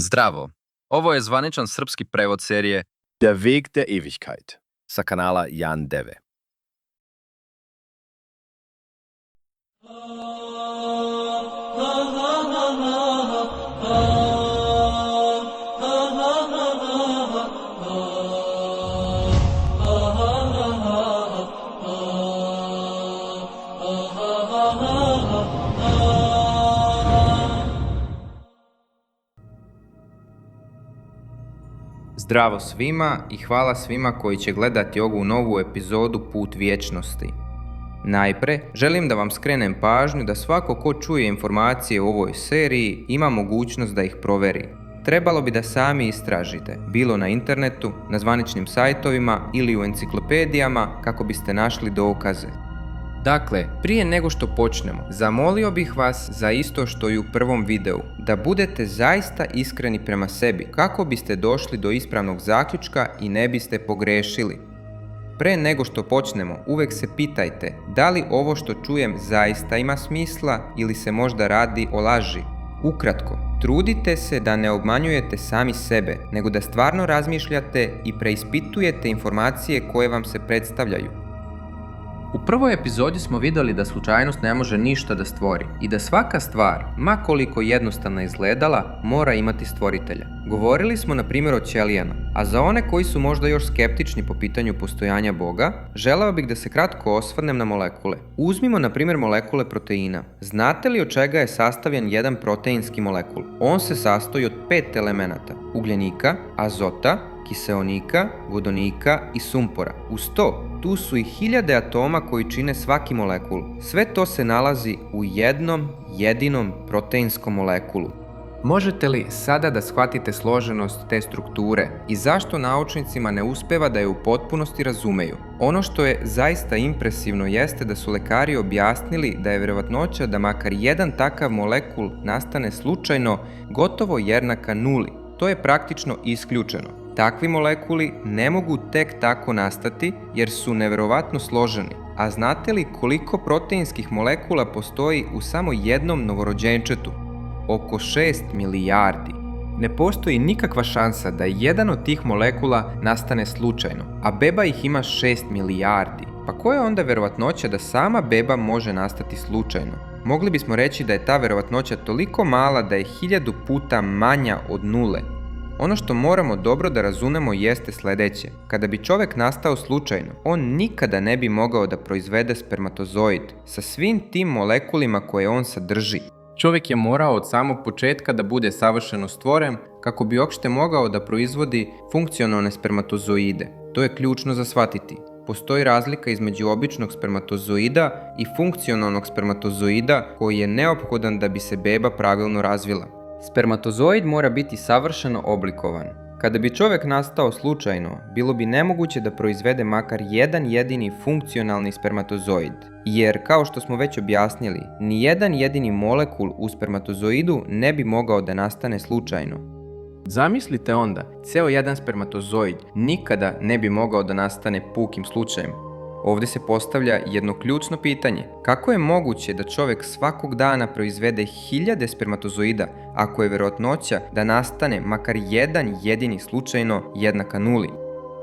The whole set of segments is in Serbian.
Zdravo! Ovo je zvaničan srpski prevod serije Der Weg der Ewigkeit sa kanala Jan Deve. Zdravo svima i hvala svima koji će gledati ovu novu epizodu Put vječnosti. Najpre, želim da vam skrenem pažnju da svako ko čuje informacije u ovoj seriji ima mogućnost da ih proveri. Trebalo bi da sami istražite, bilo na internetu, na zvaničnim sajtovima ili u enciklopedijama kako biste našli dokaze. Dakle, prije nego što počnemo, zamolio bih vas za isto što i u prvom videu, da budete zaista iskreni prema sebi kako biste došli do ispravnog zaključka i ne biste pogrešili. Pre nego što počnemo, uvek se pitajte da li ovo što čujem zaista ima smisla ili se možda radi o laži. Ukratko, trudite se da ne obmanjujete sami sebe, nego da stvarno razmišljate i preispitujete informacije koje vam se predstavljaju. U prvoj epizodi smo vidjeli da slučajnost ne može ništa da stvori i da svaka stvar, ma koliko jednostavno izgledala, mora imati stvoritelja. Govorili smo na primjer o ćelijama, a za one koji su možda još skeptični po pitanju postojanja Boga, želeo bih da se kratko osvrnem na molekule. Uzmimo na primjer molekule proteina. Znate li od čega je sastavljen jedan proteinski molekul? On se sastoji od 5 elemenata: ugljenika, azota, kiseonika, vodonika i sumpora. Uz to, tu su i hiljade atoma koji čine svaki molekul. Sve to se nalazi u jednom jedinom proteinskom molekulu. Možete li sada da shvatite složenost te strukture i zašto naučnicima ne uspeva da je u potpunosti razumeju? Ono što je zaista impresivno jeste da su lekari objasnili da je vjerovatnoća da makar jedan takav molekul nastane slučajno gotovo jednaka nuli. To je praktično isključeno. Takvi molekuli ne mogu tek tako nastati jer su nevjerovatno složeni. A znate li koliko proteinskih molekula postoji u samo jednom novorođenčetu? Oko 6 milijardi. Ne postoji nikakva šansa da jedan od tih molekula nastane slučajno, a beba ih ima 6 milijardi. Pa koja je onda vjerovatnoća da sama beba može nastati slučajno? Mogli bismo reći da je ta vjerovatnoća toliko mala da je 1000 puta manja od nule. Ono što moramo dobro da razumemo jeste sljedeće. Kada bi čovjek nastao slučajno, on nikada ne bi mogao da proizvede spermatozoid sa svim tim molekulima koje on sadrži. Čovjek je morao od samog početka da bude savršeno stvoren kako bi uopšte mogao da proizvodi funkcionalne spermatozoide. To je ključno za shvatiti. Postoji razlika između običnog spermatozoida i funkcionalnog spermatozoida koji je neophodan da bi se beba pravilno razvila. Spermatozoid mora biti savršeno oblikovan. Kada bi čovjek nastao slučajno, bilo bi nemoguće da proizvede makar jedan jedini funkcionalni spermatozoid. Jer, kao što smo već objasnili, ni jedan jedini molekul u spermatozoidu ne bi mogao da nastane slučajno. Zamislite onda, ceo jedan spermatozoid nikada ne bi mogao da nastane pukim slučajem. Ovdje se postavlja jedno ključno pitanje. Kako je moguće da čovjek svakog dana proizvede hiljade spermatozoida ako je vjerojatnoća da nastane makar jedan jedini slučajno jednaka nuli?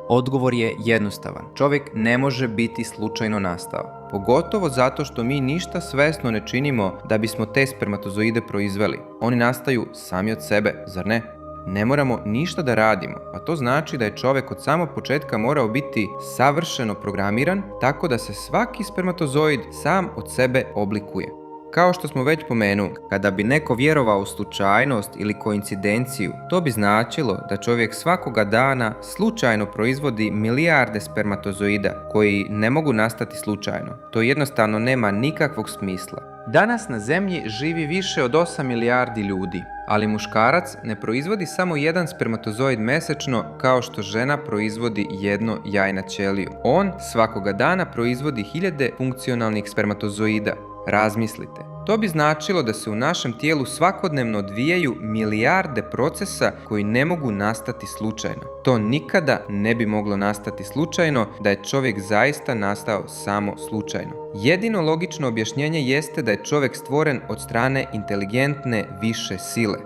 Odgovor je jednostavan. Čovjek ne može biti slučajno nastao. Pogotovo zato što mi ništa svesno ne činimo da bismo te spermatozoide proizveli. Oni nastaju sami od sebe, zar ne? Ne moramo ništa da radimo, a to znači da je čovjek od samog početka morao biti savršeno programiran tako da se svaki spermatozoid sam od sebe oblikuje. Kao što smo već pomenuli, kada bi neko vjerovao u slučajnost ili koincidenciju, to bi značilo da čovjek svakoga dana slučajno proizvodi milijarde spermatozoida koji ne mogu nastati slučajno. To jednostavno nema nikakvog smisla. Danas na Zemlji živi više od 8 milijardi ljudi, ali muškarac ne proizvodi samo jedan spermatozoid mesečno kao što žena proizvodi jedno jaj na ćeliju. On svakoga dana proizvodi hiljade funkcionalnih spermatozoida. Razmislite. To bi značilo da se u našem tijelu svakodnevno odvijaju milijarde procesa koji ne mogu nastati slučajno. To nikada ne bi moglo nastati slučajno da je čovjek zaista nastao samo slučajno. Jedino logično objašnjenje jeste da je čovjek stvoren od strane inteligentne više sile.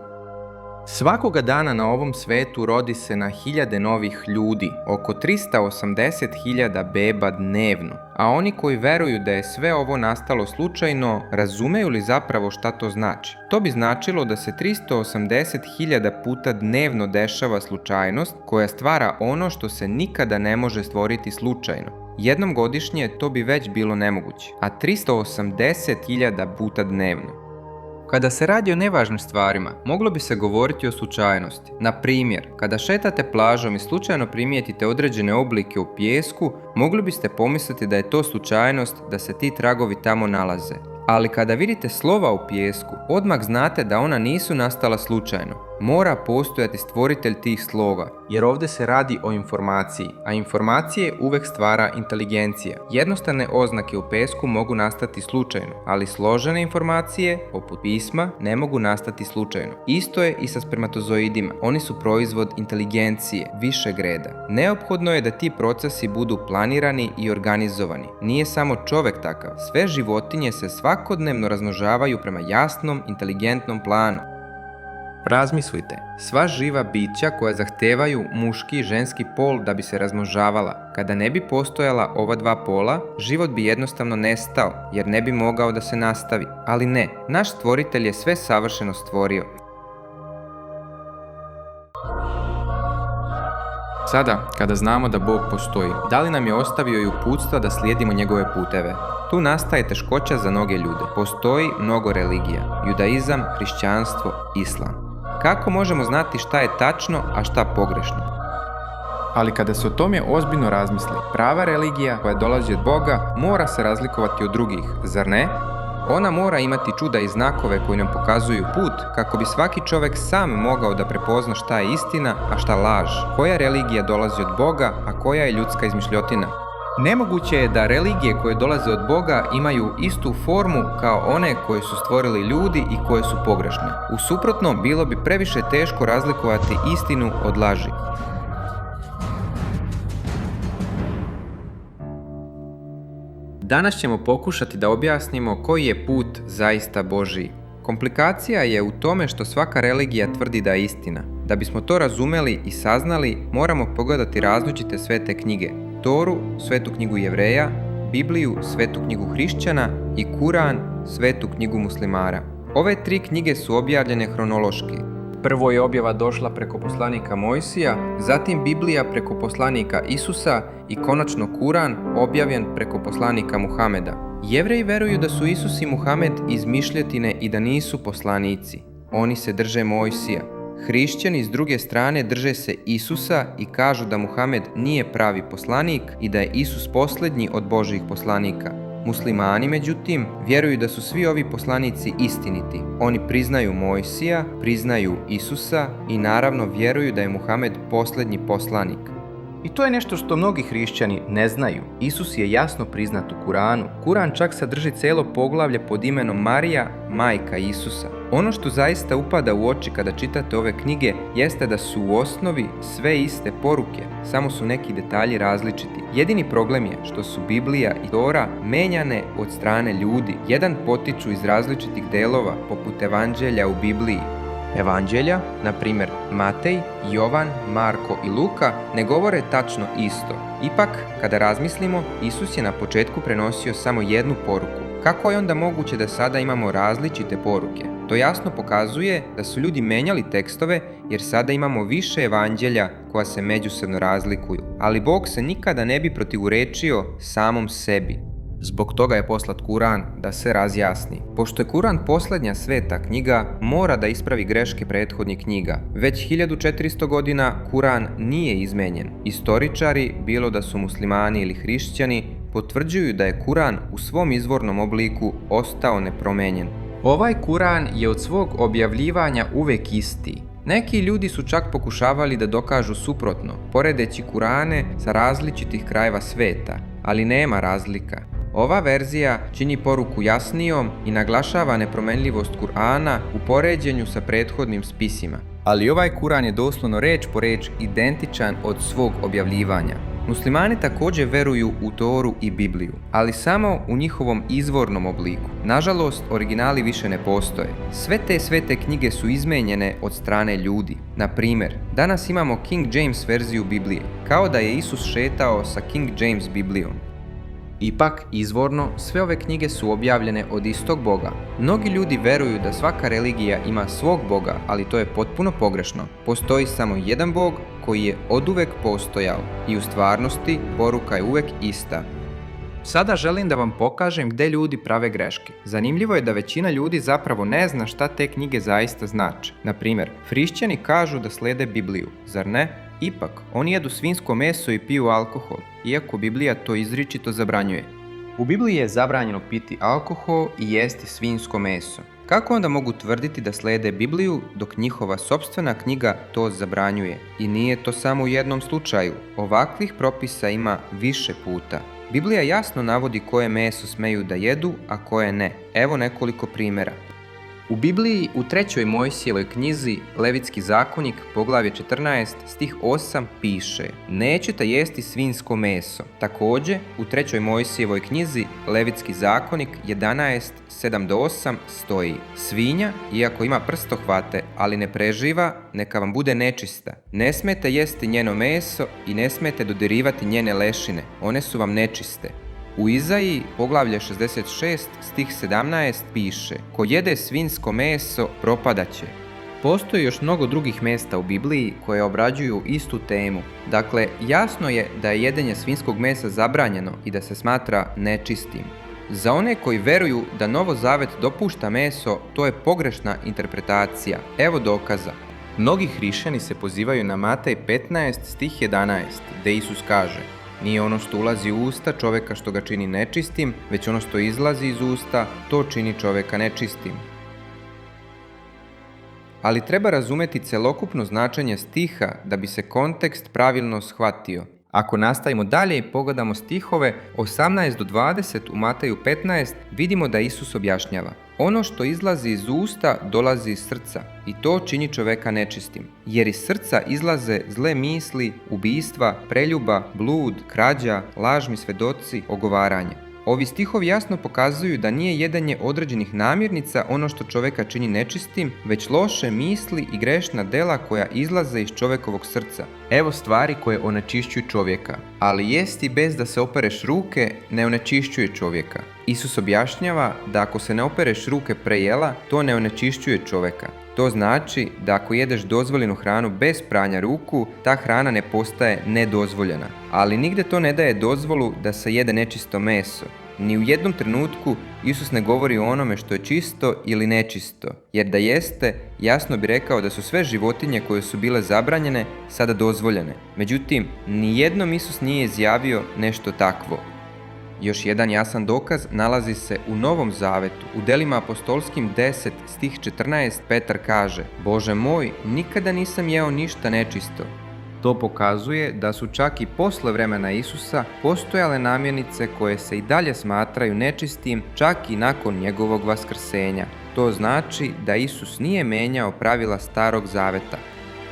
Svakoga dana na ovom svetu rodi se na hiljade novih ljudi, oko 380.000 beba dnevno. A oni koji veruju da je sve ovo nastalo slučajno, razumeju li zapravo šta to znači? To bi značilo da se 380.000 puta dnevno dešava slučajnost koja stvara ono što se nikada ne može stvoriti slučajno. Jednom godišnje to bi već bilo nemoguće, a 380.000 puta dnevno. Kada se radi o nevažnim stvarima, moglo bi se govoriti o slučajnosti. Na primjer, kada šetate plažom i slučajno primijetite određene oblike u pijesku, mogli biste pomisliti da je to slučajnost da se ti tragovi tamo nalaze. Ali kada vidite slova u pijesku, odmah znate da ona nisu nastala slučajno. Mora postojati stvoritelj tih slova, jer ovdje se radi o informaciji, a informacije uvek stvara inteligencija. Jednostavne oznake u pijesku mogu nastati slučajno, ali složene informacije, poput pisma, ne mogu nastati slučajno. Isto je i sa spermatozoidima, oni su proizvod inteligencije, višeg reda. Neophodno je da ti procesi budu planirani i organizovani. Nije samo čovek takav, sve životinje se svakodnevno razmnožavaju prema jasnom, inteligentnom planu. Razmislite, sva živa bića koja zahtevaju muški i ženski pol da bi se razmnožavala, kada ne bi postojala ova dva pola, život bi jednostavno nestao, jer ne bi mogao da se nastavi. Ali ne, naš stvoritelj je sve savršeno stvorio. Sada, kada znamo da Bog postoji, da li nam je ostavio i uputstva da slijedimo njegove puteve? Tu nastaje teškoća za mnoge ljude. Postoji mnogo religija, judaizam, hrišćanstvo, islam. Kako možemo znati šta je tačno, a šta pogrešno? Ali kada se o tome ozbiljno razmisli, prava religija koja dolazi od Boga mora se razlikovati od drugih, zar ne? Ona mora imati čuda i znakove koji nam pokazuju put kako bi svaki čovjek sam mogao da prepozna šta je istina, a šta laž. Koja religija dolazi od Boga, a koja je ljudska izmišljotina? Nemoguće je da religije koje dolaze od Boga imaju istu formu kao one koje su stvorili ljudi i koje su pogrešne. U suprotnom, bilo bi previše teško razlikovati istinu od laži. Danas ćemo pokušati da objasnimo koji je put zaista Božji. Komplikacija je u tome što svaka religija tvrdi da je istina. Da bismo to razumeli i saznali, moramo pogledati različite svete knjige. Toru, svetu knjigu Jevreja, Bibliju, svetu knjigu hrišćana i Kuran, svetu knjigu muslimara. Ove tri knjige su objavljene hronološki. Prvo je objava došla preko poslanika Mojsija, zatim Biblija preko poslanika Isusa i konačno Kuran objavljen preko poslanika Muhameda. Jevreji veruju da su Isus i Muhamed izmišljotine i da nisu poslanici. Oni se drže Mojsija. Hrišćani s druge strane drže se Isusa i kažu da Muhamed nije pravi poslanik i da je Isus posljednji od Božjih poslanika. Muslimani, međutim, vjeruju da su svi ovi poslanici istiniti. Oni priznaju Mojsija, priznaju Isusa i naravno vjeruju da je Muhamed posljednji poslanik. I to je nešto što mnogi hrišćani ne znaju. Isus je jasno priznat u Kuranu. Kuran čak sadrži celo poglavlje pod imenom Marija, majka Isusa. Ono što zaista upada u oči kada čitate ove knjige jeste da su u osnovi sve iste poruke, samo su neki detalji različiti. Jedini problem je što su Biblija i Tora menjane od strane ljudi. Jedan potiču iz različitih delova, poput evanđelja u Bibliji. Evanđelja, na primjer Matej, Jovan, Marko i Luka, ne govore tačno isto. Ipak, kada razmislimo, Isus je na početku prenosio samo jednu poruku. Kako je onda moguće da sada imamo različite poruke? To jasno pokazuje da su ljudi menjali tekstove jer sada imamo više evanđelja koja se međusobno razlikuju. Ali Bog se nikada ne bi protivurečio samom sebi. Zbog toga je poslat Kuran da se razjasni. Pošto je Kuran posljednja sveta knjiga, mora da ispravi greške prethodnih knjiga. Već 1400 godina Kuran nije izmenjen. Istoričari, bilo da su muslimani ili hrišćani, potvrđuju da je Kuran u svom izvornom obliku ostao nepromenjen. Ovaj Kuran je od svog objavljivanja uvek isti. Neki ljudi su čak pokušavali da dokažu suprotno, poredeći Kurane sa različitih krajeva sveta, ali nema razlika. Ova verzija čini poruku jasnijom i naglašava nepromenljivost Kur'ana u poređenju sa prethodnim spisima. Ali ovaj Kuran je doslovno reč po reč identičan od svog objavljivanja. Muslimani također veruju u Toru i Bibliju, ali samo u njihovom izvornom obliku. Nažalost, originali više ne postoje. Sve te svete knjige su izmijenjene od strane ljudi. Na primjer, danas imamo King James verziju Biblije, kao da je Isus šetao sa King James Biblijom. Ipak, izvorno, sve ove knjige su objavljene od istog Boga. Mnogi ljudi veruju da svaka religija ima svog Boga, ali to je potpuno pogrešno. Postoji samo jedan Bog koji je oduvek postojao i u stvarnosti poruka je uvek ista. Sada želim da vam pokažem gdje ljudi prave greške. Zanimljivo je da većina ljudi zapravo ne zna šta te knjige zaista znače. Na primjer, hrišćani kažu da slede Bibliju, zar ne? Ipak, oni jedu svinjsko meso i piju alkohol, iako Biblija to izričito zabranjuje. U Bibliji je zabranjeno piti alkohol i jesti svinjsko meso. Kako onda mogu tvrditi da slijede Bibliju dok njihova sopstvena knjiga to zabranjuje? I nije to samo u jednom slučaju. Ovakvih propisa ima više puta. Biblija jasno navodi koje meso smeju da jedu, a koje ne. Evo nekoliko primjera. U Bibliji u 3. Mojsijevoj knjizi Levitski zakonik, poglavlje 14, stih 8 piše: nećete jesti svinjsko meso. Također, u 3. Mojsijevoj knjizi Levitski zakonik 11, 7-8 stoji: svinja, iako ima prstohvate, ali ne preživa, neka vam bude nečista. Ne smete jesti njeno meso i ne smete dodirivati njene lešine, one su vam nečiste. U Izaiji, poglavlje 66, stih 17 piše: ko jede svinjsko meso, propadaće. Postoji još mnogo drugih mjesta u Bibliji koje obrađuju istu temu. Dakle, jasno je da je jedenje svinjskog mesa zabranjeno i da se smatra nečistim. Za one koji veruju da Novozavet dopušta meso, to je pogrešna interpretacija. Evo dokaza. Mnogi hrišćani se pozivaju na Matej 15, stih 11, gdje Isus kaže: nije ono što ulazi u usta čovjeka što ga čini nečistim, već ono što izlazi iz usta, to čini čovjeka nečistim. Ali treba razumjeti celokupno značenje stiha da bi se kontekst pravilno shvatio. Ako nastavimo dalje i pogledamo stihove 18 do 20 u Mateju 15, vidimo da Isus objašnjava: ono što izlazi iz usta dolazi iz srca i to čini čoveka nečistim, jer iz srca izlaze zle misli, ubistva, preljuba, blud, krađa, lažni svedoci, ogovaranje. Ovi stihovi jasno pokazuju da nije jedenje određenih namirnica ono što čoveka čini nečistim, već loše misli i grešna dela koja izlaze iz čovekovog srca. Evo stvari koje onečišćuju čovjeka. Ali jesti bez da se opereš ruke ne onečišćuje čovjeka. Isus objašnjava da ako se ne opereš ruke pre jela, to ne onečišćuje čovjeka. To znači da ako jedeš dozvoljenu hranu bez pranja ruku, ta hrana ne postaje nedozvoljena. Ali nigde to ne daje dozvolu da se jede nečisto meso. Ni u jednom trenutku Isus ne govori o onome što je čisto ili nečisto, jer da jeste, jasno bi rekao da su sve životinje koje su bile zabranjene sada dozvoljene. Međutim, nijednom Isus nije izjavio nešto takvo. Još jedan jasan dokaz nalazi se u Novom Zavetu. U Delima apostolskim 10, stih 14, Petar kaže: Bože moj, nikada nisam jeo ništa nečisto. To pokazuje da su čak i posle vremena Isusa postojale namirnice koje se i dalje smatraju nečistim čak i nakon njegovog vaskrsenja. To znači da Isus nije menjao pravila Starog Zaveta.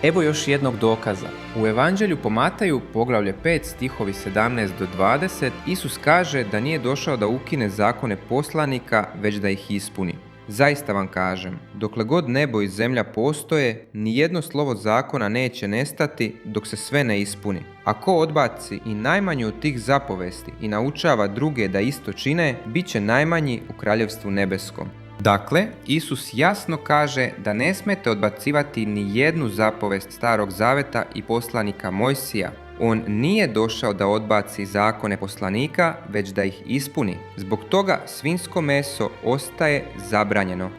Evo još jednog dokaza. U Evanđelju po Mataju, poglavlje 5, stihovi 17 do 20, Isus kaže da nije došao da ukine zakone poslanika, već da ih ispuni. Zaista vam kažem, dokle god nebo i zemlja postoje, nijedno slovo zakona neće nestati dok se sve ne ispuni. A ko odbaci i najmanju od tih zapovesti i naučava druge da isto čine, bit će najmanji u kraljevstvu nebeskom. Dakle, Isus jasno kaže da ne smete odbacivati ni jednu zapovest Starog Zaveta i poslanika Mojsija. On nije došao da odbaci zakone poslanika, već da ih ispuni. Zbog toga svinjsko meso ostaje zabranjeno.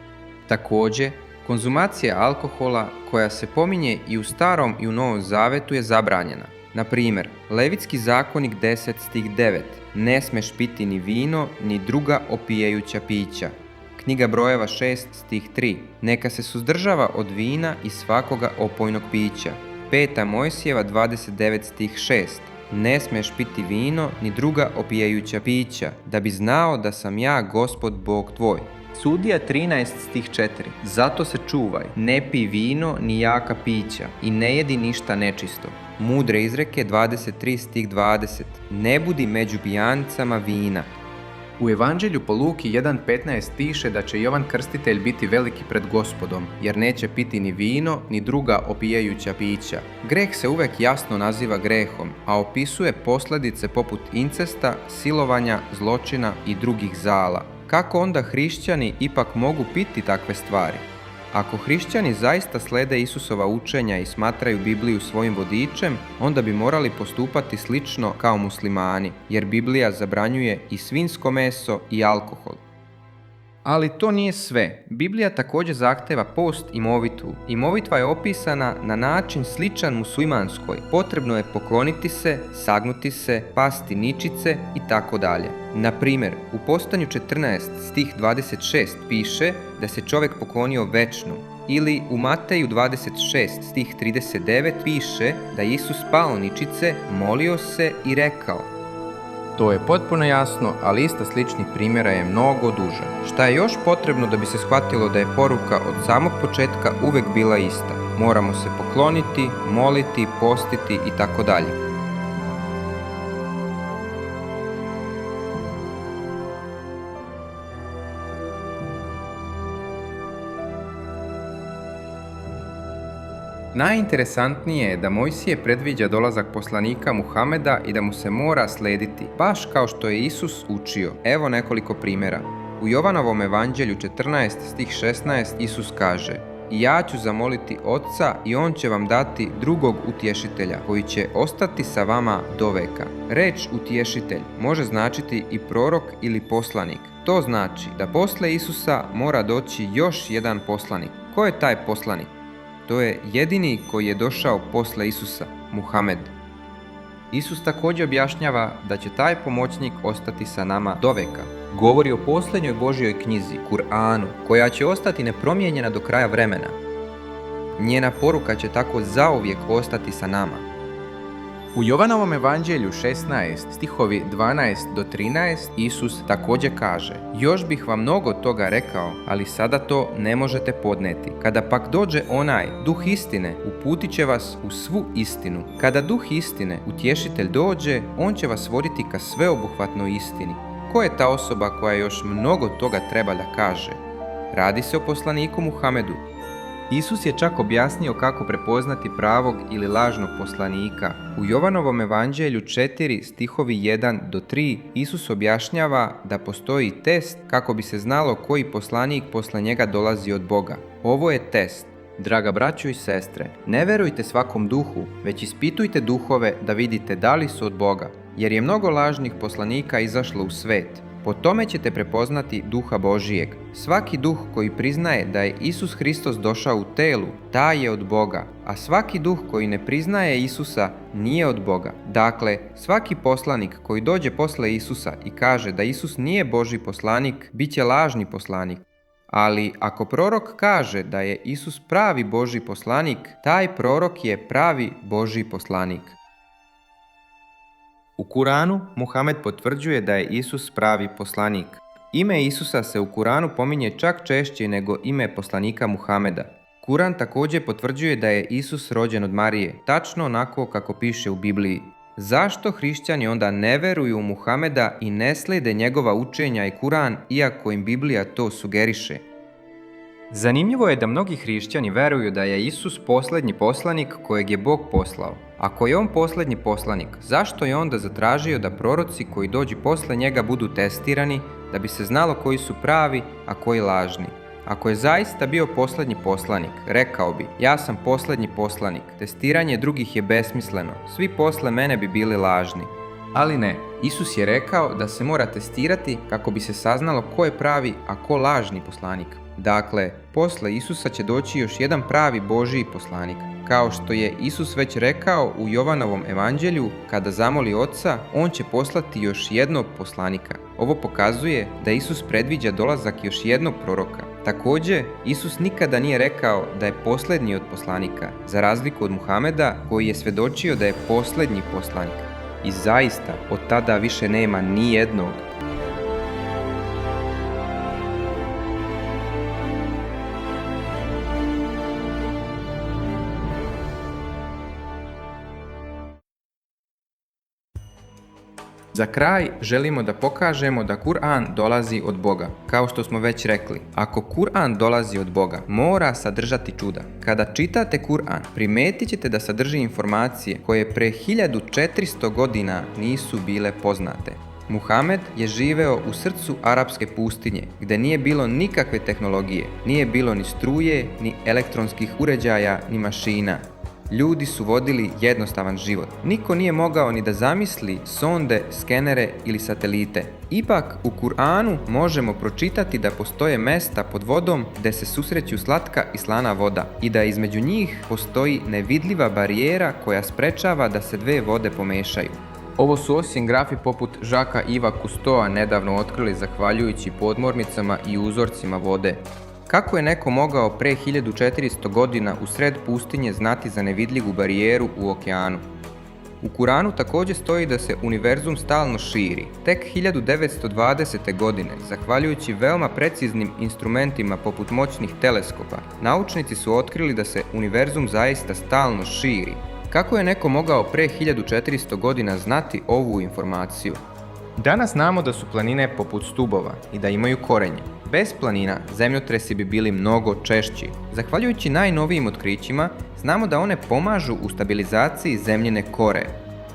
Također, konzumacija alkohola koja se pominje i u Starom i u Novom Zavetu je zabranjena. Na primjer, Levitski zakonik 10 stih 9: ne smeš piti ni vino, ni druga opijajuća pića. Knjiga Brojeva 6 stih 3: neka se suzdržava od vina i svakoga opojnog pića. 5. Mojsijeva 29 stih 6: ne smiješ piti vino ni druga opijajuća pića, da bi znao da sam ja Gospod Bog tvoj. Sudija 13 stih 4. Zato se čuvaj, ne pij vino ni jaka pića i ne jedi ništa nečisto. Mudre izreke 23 stih 20. Ne budi među pijancama vina. U Evanđelju po Luki 1.15 piše da će Jovan Krstitelj biti veliki pred Gospodom, jer neće piti ni vino, ni druga opijajuća pića. Greh se uvek jasno naziva grehom, a opisuje posljedice poput incesta, silovanja, zločina i drugih zala. Kako onda hrišćani ipak mogu piti takve stvari? Ako hrišćani zaista slede Isusova učenja i smatraju Bibliju svojim vodičem, onda bi morali postupati slično kao muslimani, jer Biblija zabranjuje i svinjsko meso i alkohol. Ali to nije sve. Biblija također zahteva post i molitvu. I molitva je opisana na način sličan muslimanskoj. Potrebno je pokloniti se, sagnuti se, pasti ničice i tako dalje. Na primjer, u Postanju 14 stih 26 piše da se čovjek poklonio večnu. Ili u Mateju 26 stih 39 piše da je Isus pao ničice, molio se i rekao. To je potpuno jasno, ali ista sličnih primjera je mnogo duža. Šta je još potrebno da bi se shvatilo da je poruka od samog početka uvek bila ista? Moramo se pokloniti, moliti, postiti i tako dalje. Najinteresantnije je da Mojsije predviđa dolazak poslanika Muhameda i da mu se mora slediti, baš kao što je Isus učio. Evo nekoliko primjera. U Jovanovom evanđelju 14 stih 16 Isus kaže: I ja ću zamoliti Otca i On će vam dati drugog utješitelja koji će ostati sa vama do veka. Reč utješitelj može značiti i prorok ili poslanik. To znači da posle Isusa mora doći još jedan poslanik. Ko je taj poslanik? To je jedini koji je došao posle Isusa, Muhamed. Isus također objašnjava da će taj pomoćnik ostati sa nama doveka. Govori o posljednjoj Božjoj knjizi, Kur'anu, koja će ostati nepromijenjena do kraja vremena. Njena poruka će tako zauvijek ostati sa nama. U Jovanovom evanđelju 16, stihovi 12 do 13, Isus također kaže: Još bih vam mnogo toga rekao, ali sada to ne možete podneti. Kada pak dođe onaj, Duh istine, uputit će vas u svu istinu. Kada Duh istine, utješitelj dođe, on će vas voditi ka sveobuhvatnoj istini. Ko je ta osoba koja još mnogo toga treba da kaže? Radi se o poslaniku Muhamedu. Isus je čak objasnio kako prepoznati pravog ili lažnog poslanika. U Jovanovom evanđelju 4 stihovi 1 do 3 Isus objašnjava da postoji test kako bi se znalo koji poslanik posle njega dolazi od Boga. Ovo je test. Draga braćo i sestre, ne verujte svakom duhu, već ispitujte duhove da vidite da li su od Boga, jer je mnogo lažnih poslanika izašlo u svet. Po tome ćete prepoznati Duha Božijeg. Svaki duh koji priznaje da je Isus Hristos došao u telu, taj je od Boga, a svaki duh koji ne priznaje Isusa nije od Boga. Dakle, svaki poslanik koji dođe posle Isusa i kaže da Isus nije Božji poslanik, bit će lažni poslanik. Ali ako prorok kaže da je Isus pravi Božji poslanik, taj prorok je pravi Božji poslanik. U Kuranu Muhamed potvrđuje da je Isus pravi poslanik. Ime Isusa se u Kuranu pominje čak češće nego ime poslanika Muhameda. Kuran također potvrđuje da je Isus rođen od Marije, tačno onako kako piše u Bibliji. Zašto hrišćani onda ne veruju u Muhameda i ne slijede njegova učenja i Kuran, iako im Biblija to sugeriše? Zanimljivo je da mnogi hrišćani veruju da je Isus posljednji poslanik kojeg je Bog poslao. Ako je on posljednji poslanik, zašto je onda zatražio da proroci koji dođu posle njega budu testirani, da bi se znalo koji su pravi, a koji lažni? Ako je zaista bio posljednji poslanik, rekao bi: ja sam posljednji poslanik, testiranje drugih je besmisleno, svi posle mene bi bili lažni. Ali ne, Isus je rekao da se mora testirati kako bi se saznalo ko je pravi, a ko lažni poslanik. Dakle, posle Isusa će doći još jedan pravi Božji poslanik. Kao što je Isus već rekao u Jovanovom evanđelju, kada zamoli Oca, on će poslati još jednog poslanika. Ovo pokazuje da Isus predviđa dolazak još jednog proroka. Također, Isus nikada nije rekao da je posljednji od poslanika, za razliku od Muhameda koji je svjedočio da je posljednji poslanik. I zaista, od tada više nema ni jednog. Za kraj želimo da pokažemo da Kur'an dolazi od Boga. Kao što smo već rekli, ako Kur'an dolazi od Boga, mora sadržati čuda. Kada čitate Kur'an, primetit ćete da sadrži informacije koje pre 1400 godina nisu bile poznate. Muhamed je živeo u srcu arapske pustinje, gde nije bilo nikakve tehnologije, nije bilo ni struje, ni elektronskih uređaja, ni mašina. Ljudi su vodili jednostavan život. Niko nije mogao ni da zamisli sonde, skenere ili satelite. Ipak u Kur'anu možemo pročitati da postoje mesta pod vodom gde se susreću slatka i slana voda i da između njih postoji nevidljiva barijera koja sprečava da se dve vode pomešaju. Ovo su oceanografi poput Jacquesa Yvesa Cousteaua nedavno otkrili zahvaljujući podmornicama i uzorcima vode. Kako je neko mogao pre 1400 godina u sred pustinje znati za nevidljivu barijeru u okeanu? U Kuranu također stoji da se univerzum stalno širi. Tek 1920. godine, zahvaljujući veoma preciznim instrumentima poput moćnih teleskopa, naučnici su otkrili da se univerzum zaista stalno širi. Kako je neko mogao pre 1400 godina znati ovu informaciju? Danas znamo da su planine poput stubova i da imaju korenje. Bez planina zemljotresi bi bili mnogo češći. Zahvaljujući najnovijim otkrićima, znamo da one pomažu u stabilizaciji zemljine kore.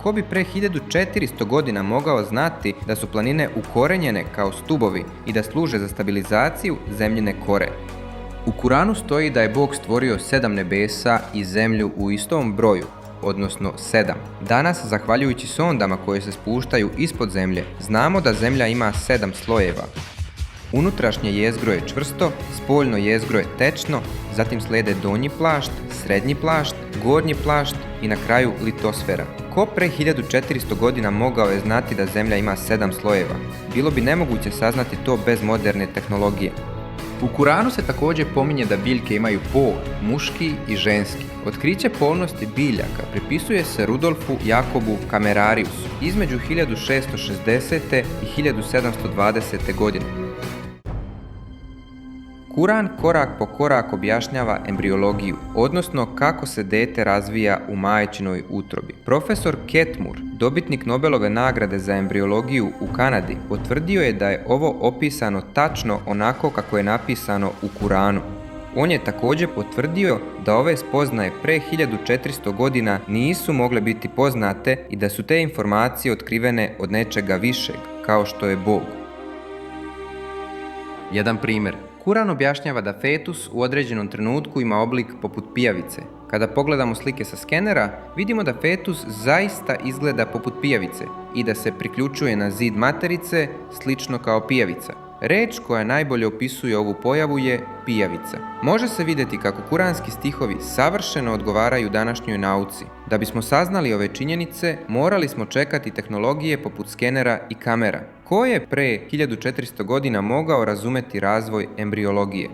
Ko bi pre 1400 godina mogao znati da su planine ukorenjene kao stubovi i da služe za stabilizaciju zemljine kore? U Kuranu stoji da je Bog stvorio 7 nebesa i zemlju u istom broju, odnosno 7. Danas, zahvaljujući sondama koje se spuštaju ispod zemlje, znamo da zemlja ima 7 slojeva. Unutrašnje jezgro je čvrsto, spoljno jezgro je tečno, zatim slede donji plašt, srednji plašt, gornji plašt i na kraju litosfera. Ko pre 1400 godina mogao je znati da zemlja ima 7 slojeva? Bilo bi nemoguće saznati to bez moderne tehnologije. U Kuranu se također pominje da biljke imaju pol, muški i ženski. Otkriće polnosti biljaka pripisuje se Rudolfu Jakobu Camerariusu između 1660. i 1720. godine. Kuran korak po korak objašnjava embriologiju, odnosno kako se dete razvija u majčinoj utrobi. Profesor Ketmur, dobitnik Nobelove nagrade za embriologiju u Kanadi, potvrdio je da je ovo opisano tačno onako kako je napisano u Kuranu. On je također potvrdio da ove spoznaje pre 1400 godina nisu mogle biti poznate i da su te informacije otkrivene od nečega višeg, kao što je Bog. Jedan primjer. Kuran objašnjava da fetus u određenom trenutku ima oblik poput pijavice. Kada pogledamo slike sa skenera, vidimo da fetus zaista izgleda poput pijavice i da se priključuje na zid materice slično kao pijavica. Reč koja najbolje opisuje ovu pojavu je pijavica. Može se vidjeti kako kuranski stihovi savršeno odgovaraju današnjoj nauci. Da bismo saznali ove činjenice, morali smo čekati tehnologije poput skenera i kamera. Ko je pre 1400 godina mogao razumeti razvoj embriologije?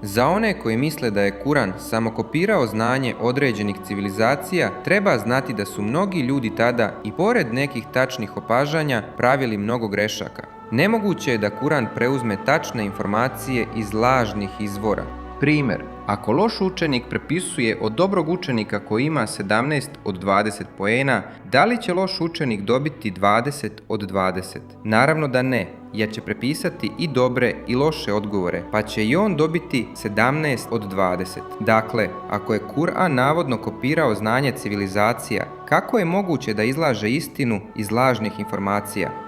Za one koji misle da je Kuran samo kopirao znanje određenih civilizacija, treba znati da su mnogi ljudi tada i pored nekih tačnih opažanja pravili mnogo grešaka. Nemoguće je da Kuran preuzme tačne informacije iz lažnih izvora. Primjer, ako loš učenik prepisuje od dobrog učenika koji ima 17 od 20 poena, da li će loš učenik dobiti 20 od 20? Naravno da ne, jer će prepisati i dobre i loše odgovore, pa će i on dobiti 17 od 20. Dakle, ako je Kur'an navodno kopirao znanje civilizacija, kako je moguće da izlaže istinu iz lažnih informacija?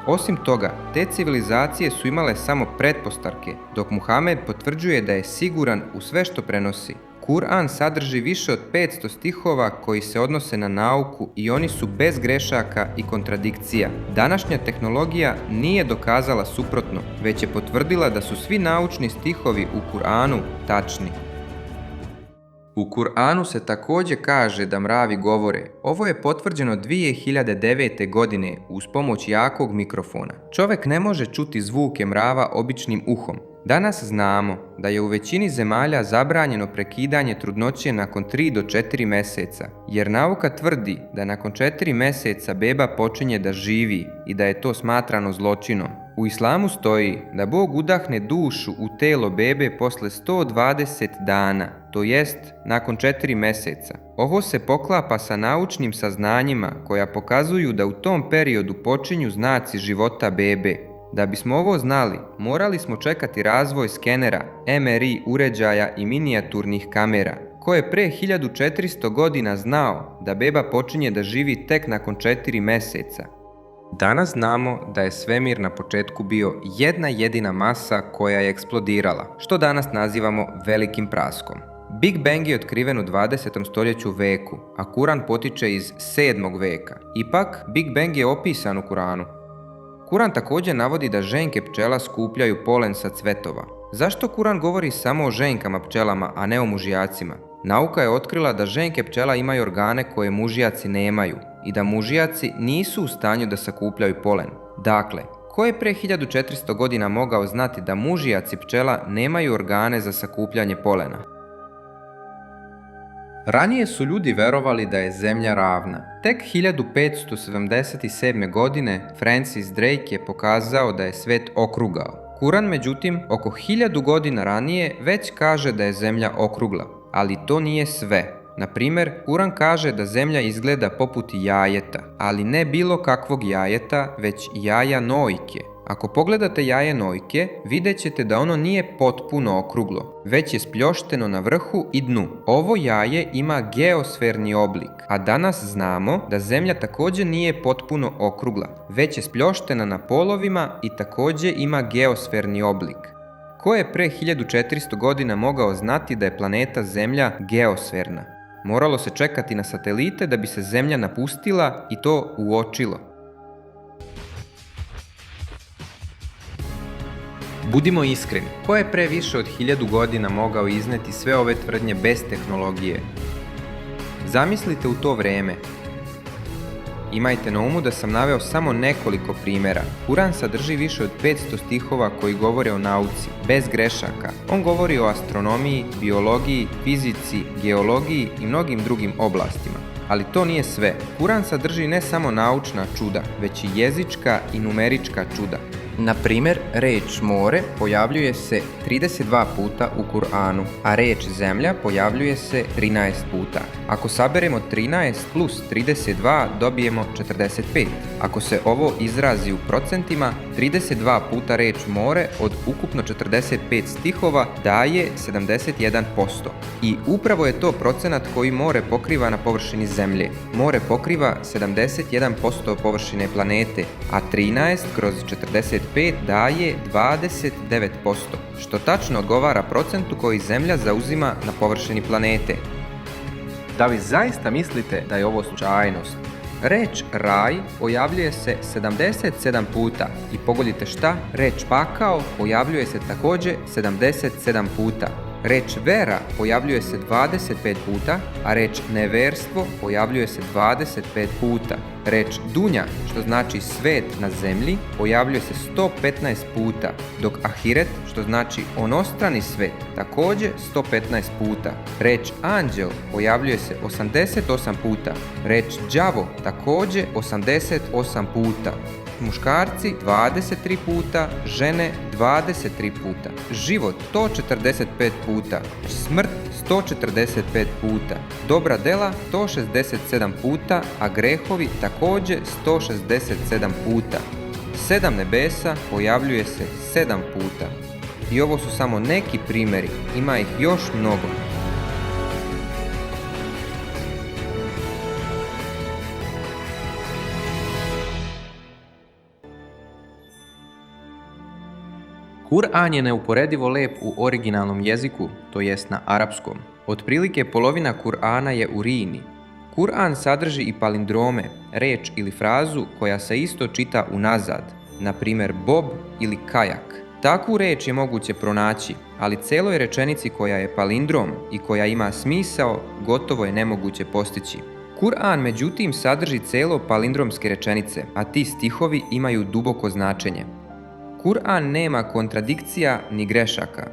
Osim toga, te civilizacije su imale samo pretpostavke, dok Muhamed potvrđuje da je siguran u sve što prenosi. Kur'an sadrži više od 500 stihova koji se odnose na nauku i oni su bez grešaka i kontradikcija. Današnja tehnologija nije dokazala suprotno, već je potvrdila da su svi naučni stihovi u Kur'anu tačni. U Kur'anu se također kaže da mravi govore. Ovo je potvrđeno 2009. godine uz pomoć jakog mikrofona. Čovjek ne može čuti zvuke mrava običnim uhom. Danas znamo da je u većini zemalja zabranjeno prekidanje trudnoće nakon 3 do 4 mjeseca, jer nauka tvrdi da nakon 4 mjeseca beba počinje da živi i da je to smatrano zločinom. U islamu stoji da Bog udahne dušu u telo bebe posle 120 dana, to jest nakon 4 meseca. Ovo se poklapa sa naučnim saznanjima koja pokazuju da u tom periodu počinju znaci života bebe. Da bismo ovo znali, morali smo čekati razvoj skenera, MRI uređaja i minijaturnih kamera. Ko je pre 1400 godina znao da beba počinje da živi tek nakon 4 meseca? Danas znamo da je svemir na početku bio jedna jedina masa koja je eksplodirala, što danas nazivamo velikim praskom. Big Bang je otkriven u 20. stoljeću veku, a Kuran potiče iz 7. veka. Ipak, Big Bang je opisan u Kuranu. Kuran također navodi da ženke pčela skupljaju polen sa cvetova. Zašto Kuran govori samo o ženkama pčelama, a ne o mužjacima? Nauka je otkrila da ženke pčela imaju organe koje mužjaci nemaju i da mužjaci nisu u stanju da sakupljaju polen. Dakle, ko je pre 1400 godina mogao znati da mužjaci pčela nemaju organe za sakupljanje polena? Ranije su ljudi verovali da je Zemlja ravna. Tek 1577. godine Francis Drake je pokazao da je svet okrugao. Kuran, međutim, oko 1000 godina ranije već kaže da je Zemlja okrugla, ali to nije sve. Na primjer, Kuran kaže da Zemlja izgleda poput jajeta, ali ne bilo kakvog jajeta, već jaja nojke. Ako pogledate jaje nojke, vidjet ćete da ono nije potpuno okruglo, već je spljošteno na vrhu i dnu. Ovo jaje ima geosferni oblik, a danas znamo da Zemlja također nije potpuno okrugla, već je spljoštena na polovima i također ima geosferni oblik. Ko je pre 1400 godina mogao znati da je planeta Zemlja geosferna? Moralo se čekati na satelite da bi se Zemlja napustila i to uočilo. Budimo iskreni, ko je pre više od 1000 godina mogao izneti sve ove tvrdnje bez tehnologije? Zamislite u to vreme. Imajte na umu da sam naveo samo nekoliko primjera. Kuran sadrži više od 500 stihova koji govore o nauci, bez grešaka. On govori o astronomiji, biologiji, fizici, geologiji i mnogim drugim oblastima. Ali to nije sve. Kuran sadrži ne samo naučna čuda, već i jezička i numerička čuda. Na primjer, reč more pojavljuje se 32 puta u Kur'anu, a reč zemlja pojavljuje se 13 puta. Ako saberemo 13 plus 32 dobijemo 45. Ako se ovo izrazi u procentima, 32 puta reč more od ukupno 45 stihova daje 71%. I upravo je to procenat koji more pokriva na površini zemlje. More pokriva 71% površine planete, a 13 kroz 45 daje 29%, što tačno odgovara procentu koji Zemlja zauzima na površini planete. Da li zaista mislite da je ovo slučajnost? Reč raj pojavljuje se 77 puta i pogodite šta? Reč pakao pojavljuje se također 77 puta. Reč vera pojavljuje se 25 puta, a reč neverstvo pojavljuje se 25 puta. Reč dunja, što znači svet na zemlji, pojavljuje se 115 puta, dok ahiret, što znači onostrani svet, također 115 puta. Reč anđel pojavljuje se 88 puta. Reč đavo također 88 puta. Muškarci 23 puta, žene 23 puta. Život 145 puta, smrt 145 puta, dobra dela 167 puta, a grehovi također 167 puta. 7 nebesa pojavljuje se 7 puta. I ovo su samo neki primjeri, ima ih još mnogo. Kur'an je neuporedivo lep u originalnom jeziku, to jest na arapskom. Otprilike polovina Kur'ana je u rini. Kur'an sadrži i palindrome, reč ili frazu koja se isto čita unazad, na primjer bob ili kajak. Takvu reč je moguće pronaći, ali celoj rečenici koja je palindrom i koja ima smisao gotovo je nemoguće postići. Kur'an međutim sadrži celo palindromske rečenice, a ti stihovi imaju duboko značenje. Kur'an nema kontradikcija ni grešaka.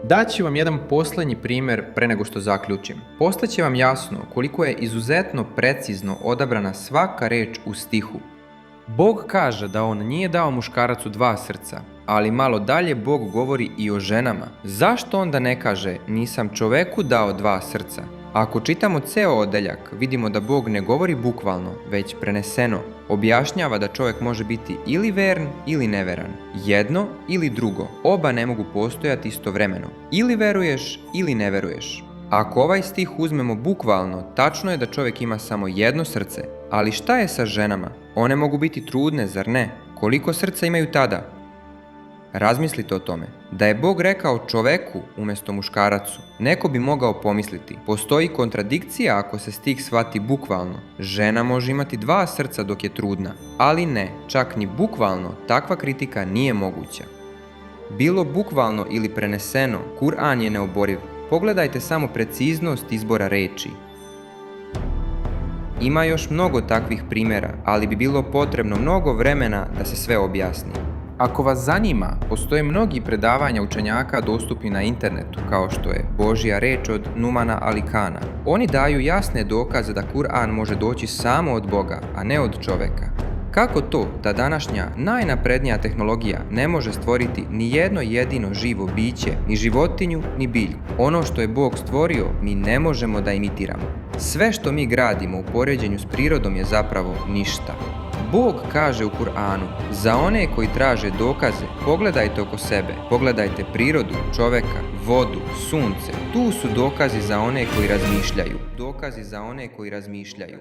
Daću vam jedan posljednji primjer pre nego što zaključim. Postaće vam jasno koliko je izuzetno precizno odabrana svaka reč u stihu. Bog kaže da on nije dao muškaracu dva srca, ali malo dalje Bog govori i o ženama. Zašto onda ne kaže nisam čoveku dao dva srca? Ako čitamo ceo odeljak, vidimo da Bog ne govori bukvalno, već preneseno. Objašnjava da čovjek može biti ili vern ili neveran. Jedno ili drugo. Oba ne mogu postojati istovremeno. Ili veruješ ili ne veruješ. Ako ovaj stih uzmemo bukvalno, tačno je da čovjek ima samo jedno srce. Ali šta je sa ženama? One mogu biti trudne, zar ne? Koliko srca imaju tada? Razmislite o tome. Da je Bog rekao čoveku umjesto muškaracu, neko bi mogao pomisliti. Postoji kontradikcija ako se stih shvati bukvalno. Žena može imati dva srca dok je trudna. Ali ne, čak ni bukvalno, takva kritika nije moguća. Bilo bukvalno ili preneseno, Kur'an je neoboriv. Pogledajte samo preciznost izbora reči. Ima još mnogo takvih primjera, ali bi bilo potrebno mnogo vremena da se sve objasni. Ako vas zanima, postoje mnogi predavanja učenjaka dostupni na internetu, kao što je Božja reč od Numana Alikana. Oni daju jasne dokaze da Kur'an može doći samo od Boga, a ne od čoveka. Kako to da današnja najnaprednija tehnologija ne može stvoriti ni jedno jedino živo biće, ni životinju, ni biljku? Ono što je Bog stvorio, mi ne možemo da imitiramo. Sve što mi gradimo u poređenju s prirodom je zapravo ništa. Bog kaže u Kur'anu, za one koji traže dokaze, pogledajte oko sebe, pogledajte prirodu, čoveka, vodu, sunce. Tu su dokazi za one koji razmišljaju. Dokazi za one koji razmišljaju.